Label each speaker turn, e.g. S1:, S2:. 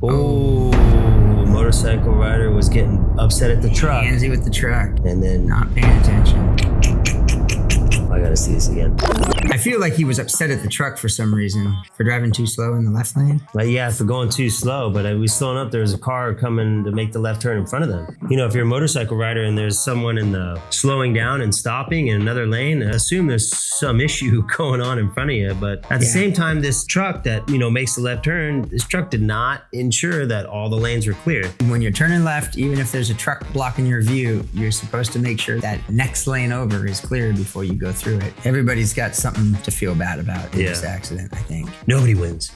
S1: Oh, motorcycle rider was getting upset at the truck.
S2: Handsy with the truck.
S1: And then
S2: Not paying attention.
S1: I gotta see this again.
S2: I feel like he was upset at the truck for some reason, for driving too slow in the left lane.
S1: But yeah, for going too slow, but we slowing up, there was a car coming to make the left turn in front of them. You know, if you're a motorcycle rider and there's someone in the slowing down and stopping in another lane, assume there's some issue going on in front of you. But at the same time, this truck that, you know, makes the left turn, this truck did not ensure that all the lanes were clear.
S2: When you're turning left, even if there's a truck blocking your view, you're supposed to make sure that next lane over is clear before you go through it. Everybody's got something to feel bad about in this accident, I think.
S1: Nobody wins.